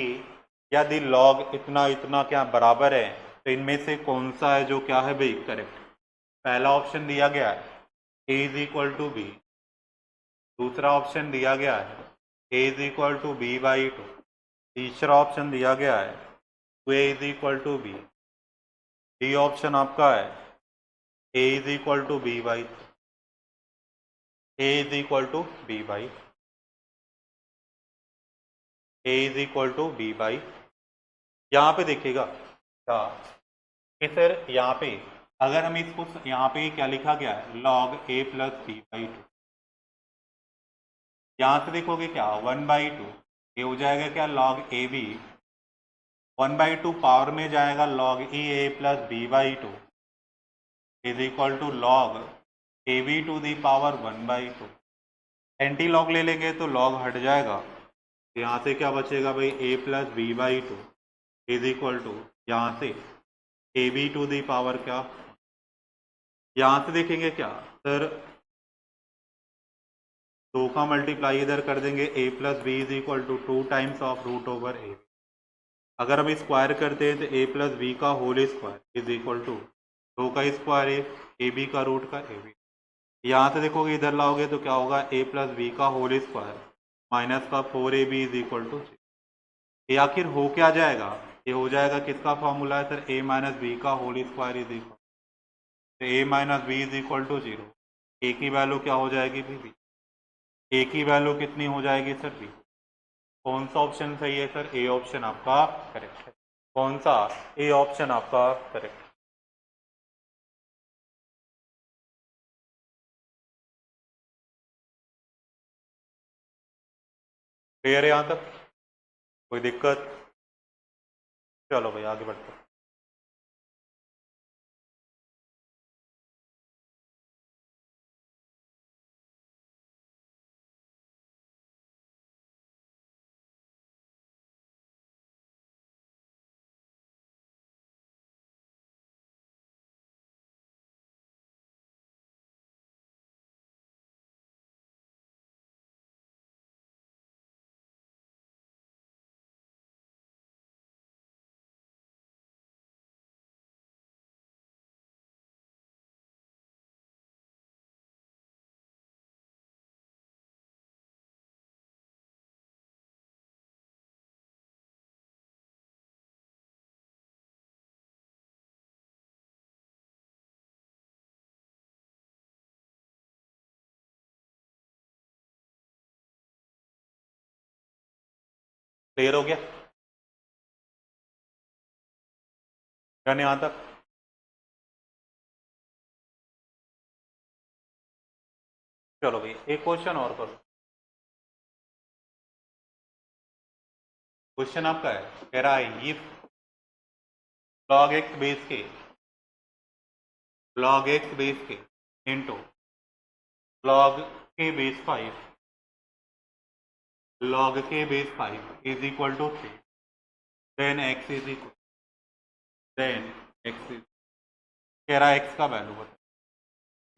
यदि log इतना इतना क्या बराबर है तो इनमें से कौन सा है जो क्या है भाई करेक्ट। पहला ऑप्शन दिया गया है a is equal to b, दूसरा ऑप्शन दिया गया है a is equal to b by 2, तीसरा ऑप्शन दिया गया है 2a is equal to b, D option आपका है a is equal to b by, a is equal to b by, a is equal to b by. यहाँ पे देखिएगा क्या कि सर यहाँ पे अगर हम इसको यहाँ पे क्या लिखा गया है log a plus b by 2, यहाँ से देखोगे क्या 1/2, ये हो जाएगा क्या log ए बी, 1/2 पावर में जाएगा log e a plus b by 2 is equal to log a b to the power 1/2, anti log ले लेंगे तो लॉग हट जाएगा, यहाँ से क्या बचेगा भाई a plus b by 2 is equal to यहाँ से a b to the power क्या, यहाँ से देखेंगे क्या सर 2 का मल्टीप्लाई इधर कर देंगे a plus B is equal to 2 times of root over A, अगर हम स्क्वायर करते हैं तो a प्लस बी का whole square is equal to 2 का स्क्वायर ए बी का रूट का ए बी, यहाँ से देखोगे इधर लाओगे तो क्या होगा a प्लस बी का होल स्क्वायर माइनस का 4ab इज इक्वल टू, ये आखिर हो क्या जाएगा, ये हो जाएगा किसका फॉर्मूला है सर a माइनस बी का होल स्क्वायर इज इक्वल, तो a minus b is equal to 0, a की वैल्यू क्या हो जाएगी बी, a की वैल्यू कितनी हो जाएगी सर बी। कौन सा ऑप्शन सही है सर, ए ऑप्शन आपका करेक्ट है, कौन सा ए ऑप्शन आपका करेक्ट। क्लियर है यहाँ तक? कोई दिक्कत? चलो भाई आगे बढ़ते हैं। क्लियर हो गया? डन यहाँ तक? चलो भाई एक क्वेश्चन और करो। क्वेश्चन आपका है, कह रहा है इफ log x बेस के into log k base 5 is equal to 3, then x is equal, then x is, कह रहा है x का वैल्यू बता।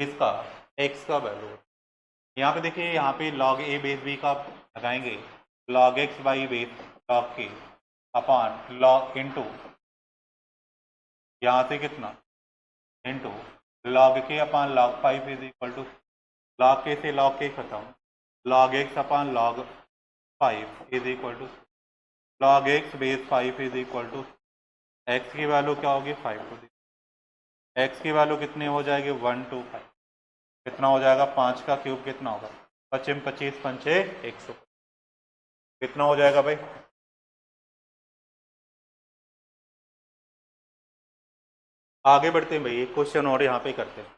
किसका? x का वैल्यू। यहाँ पे देखिए, यहाँ पे log a बेस b का लगाएंगे, log x by base log k upon log into, यहाँ से कितना, into log k upon log 5 is equal to, log k से log k खत्म, log x upon log 5 is equal to, log x base 5 is equal to, x की value क्या होगी 5 to, x की value कितनी हो जाएगी 1 2 5, कितना हो जाएगा 5 का क्यूब कितना होगा, 25 25 पंचे 100, कितना हो जाएगा भाई? आगे बढ़ते हैं भाई, एक क्वेश्चन और यहाँ पे करते हैं,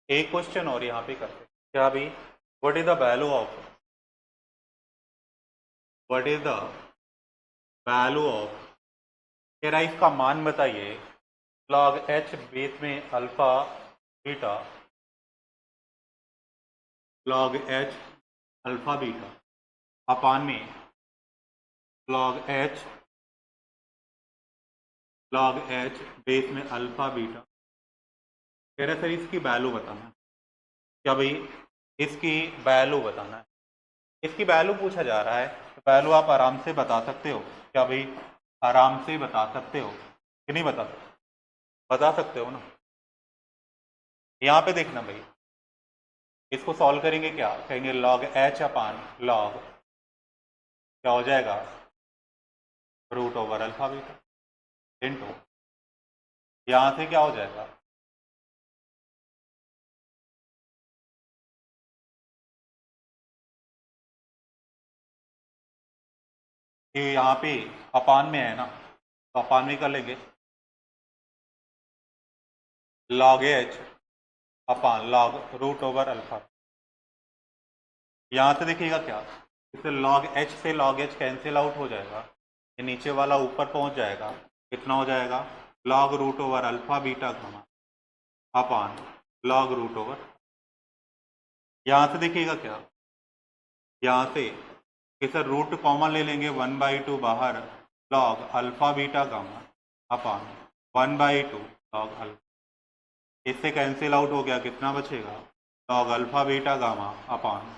एक क्वेश्चन और यहाँ पे करते हैं। क्या भाई, what is the value of, what is the value of, कह रहा है इसका मान बताइए, log h बेस में alpha beta, log h alpha beta अपान में log h बेस में अल्फा बीटा, कह रहा है सर इसकी वैल्यू बताना है। क्या भाई, इसकी वैल्यू बताना है, इसकी वैल्यू पूछा जा रहा है, तो वैल्यू आप आराम से बता सकते हो। क्या भाई, आराम से बता सकते हो कि नहीं बता सकते? बता सकते हो ना। यहाँ पे देखना भाई, इसको सॉल्व करेंगे, क्या कहेंगे, log h अपान log क्या हो जाएगा, root over alpha beta into, यहाँ से क्या हो जाएगा, ये यहाँ पे अपान में है ना, तो अपान में कर लेंगे, log h अपान log रूट ओवर अल्फा। यहाँ से देखिएगा क्या, इससे log h से log h कैंसिल आउट हो जाएगा, ये नीचे वाला ऊपर पहुंच जाएगा, कितना हो जाएगा, log root over alpha beta gamma upon log root over. यहाँ से देखिएगा क्या, यहाँ से इसे रूट कॉमन ले लेंगे, 1/2 बाहर, log अल्फा बीटा गामा अपान 1/2 log अल्फा, इससे कैंसिल आउट हो गया, कितना बचेगा, log alpha beta gamma upon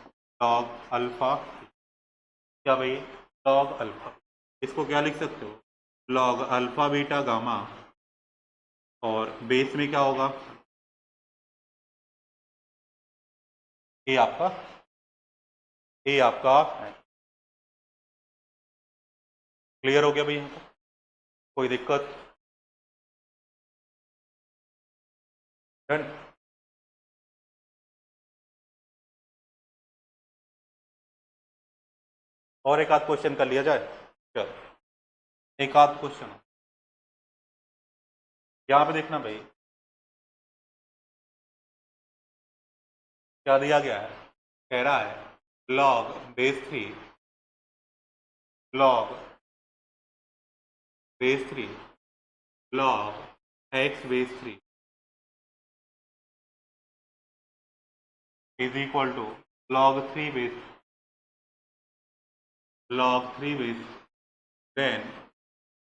log alpha, क्या भाई, log अल्फा, इसको क्या लिख सकते हो, log अल्फा बीटा गामा, और बेस में क्या होगा, ये आपका क्लियर हो गया भाई? यहाँ पर कोई दिक्कत? डन। और एक आध क्वेश्चन कर लिया जाए, चलो एक आध क्वेश्चन यहाँ पे देखना भाई, क्या दिया गया है, कह रहा है log base 3 log base 3 log x base 3 is equal to log 3 base then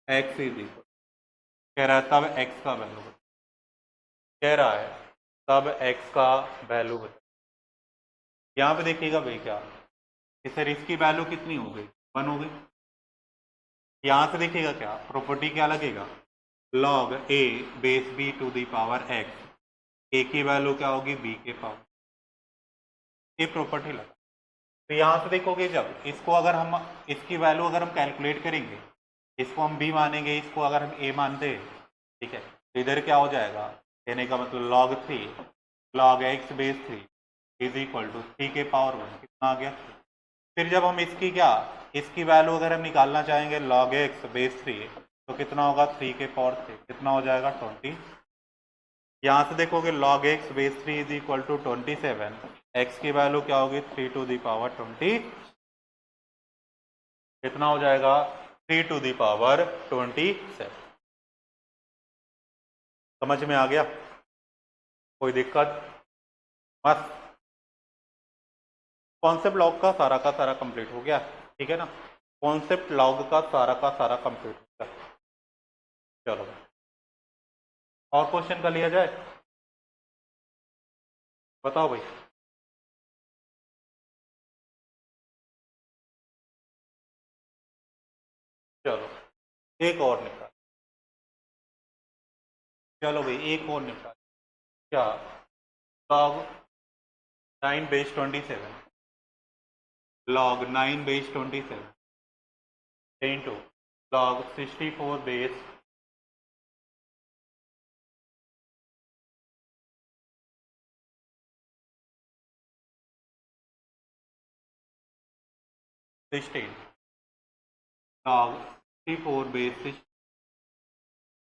x is equal, कह रहा है तब x का वैल्यू बता, कह रहा है तब x का वैल्यू बता। यहाँ पे देखिएगा भाई क्या कि सर इसकी वैल्यू कितनी हो गई 1 हो गई। यहाँ से देखिएगा क्या प्रॉपर्टी क्या लगेगा log a base b to the power x, a की वैल्यू क्या होगी b के पावर, ये प्रॉपर्टी लगा। तो यहाँ से देखोगे जब इसको अगर हम इसकी वैल्यू अगर हम कैलकुलेट करेंगे, इसको हम b मानेंगे, इसको अगर हम a मानते हैं, ठीक है, तो इधर क्या हो जाएगा कहने का मतलब log 3 log x base 3 is equal to 3 के पावर 1 कितना आ गया। फिर जब हम इसकी वैल्यू अगर हम निकालना चाहेंगे log x बेस 3 तो कितना होगा 3 के पावर 3 कितना हो जाएगा 20। यहाँ से देखोगे log x base 3 is equal to 27, x की वैल्यू क्या होगी 3 टू दी पावर 20, कितना हो जाएगा 3 टू दी पावर 27। समझ में आ गया, कोई दिक्कत मस्त। कॉन्सेप्ट लॉग का सारा कंप्लीट हो गया, ठीक है ना, कॉन्सेप्ट लॉग का सारा कंप्लीट हो गया। चलो और क्वेश्चन कर लिया जाए, बताओ भाई। चलो एक और निकाल, चलो भाई एक और निकाल, क्या log 9 base 27 log 9 base 27 into log 64 base 16 log 64 base 6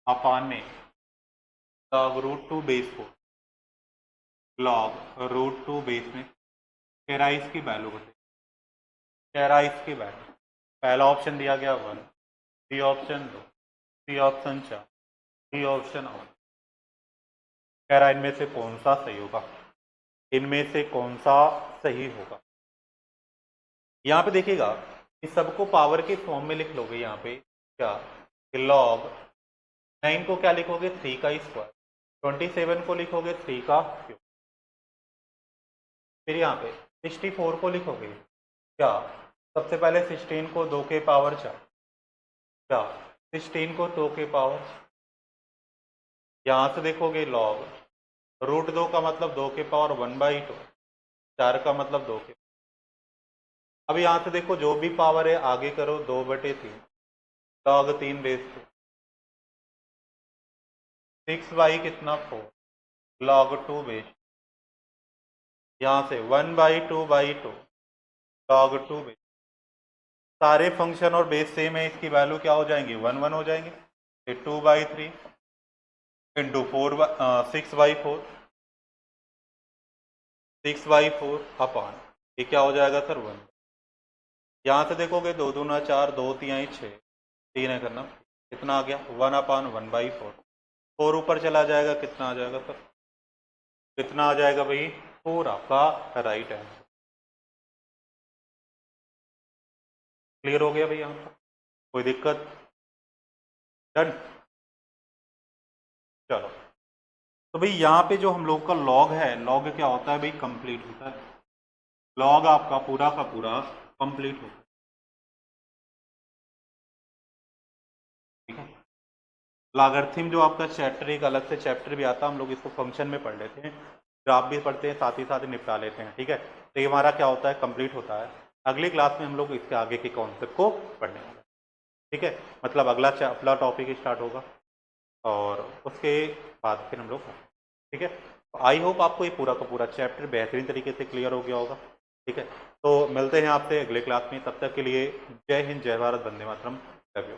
upon में log root 2 base 4 log root 2 base में केराइस की वैल्यू बताइए, केराइस की वैल्यू। पहला ऑप्शन दिया गया 1, B option 2, C option 4, D option 8। कह रहा इनमें से कौन सा सही होगा, इनमें से कौन सा सही होगा। यहाँ पे देखिएगा इस सबको पावर के फॉर्म में लिख लोगे। यहाँ पे क्या log 9 को क्या लिखोगे 3 का स्क्वायर, 27 को लिखोगे 3 का क्यूब, फिर यहाँ पे 64 को लिखोगे क्या सबसे पहले 16 को 2 के पावर 4, क्या 16 को 2 के पावर, यहाँ से देखोगे log रूट 2 का मतलब 2 के पावर 1/2, 4 का मतलब 2 के। अब यहाँ से देखो जो भी पावर है आगे करो 2/3 log 3 बेस 6 कितना 4 log 2 बेस, यहाँ से 1/2/2 log 2 बेस। सारे फंक्शन और बेस सेम है, इसकी वैल्यू क्या हो जाएंगी 1 1 हो जाएंगे। फिर 2/3 इंटू 6/4 6/4 अपान ये क्या हो जाएगा सर 1। यहाँ से देखोगे 2 दूना 4, 2 3 6, 3 है करना, कितना आ गया 1 अपान 1/4। 4 ऊपर चला जाएगा, कितना आ जाएगा सर, कितना आ जाएगा भाई 4 आपका राइट आंसर। क्लियर हो गया भाई, यहाँ पर कोई दिक्कत, डन। चलो तो भाई यहाँ पे जो हम लोग का लॉग है, लॉग क्या होता है भाई कंप्लीट होता है, लॉग आपका पूरा का पूरा कंप्लीट होता है, ठीक है। लॉगरिथम जो आपका चैप्टर एक अलग से चैप्टर भी आता है, हम लोग इसको फंक्शन में पढ़ लेते हैं, ग्राफ भी पढ़ते हैं, साथ ही निपटा लेते हैं, ठीक है। तो ये हमारा क्या होता है कंप्लीट होता है। अगली क्लास में हम लोग इसके आगे के कॉन्सेप्ट को पढ़ने वाले हैं, ठीक है। मतलब अगला टॉपिक स्टार्ट होगा और उसके बाद फिर हम लोग, ठीक है। आई होप आपको ये पूरा का पूरा चैप्टर बेहतरीन तरीके से क्लियर हो गया होगा, ठीक है। तो मिलते हैं आपसे अगले क्लास में, तब तक के लिए जय हिंद, जय भारत, वंदे मातरम, लव यू।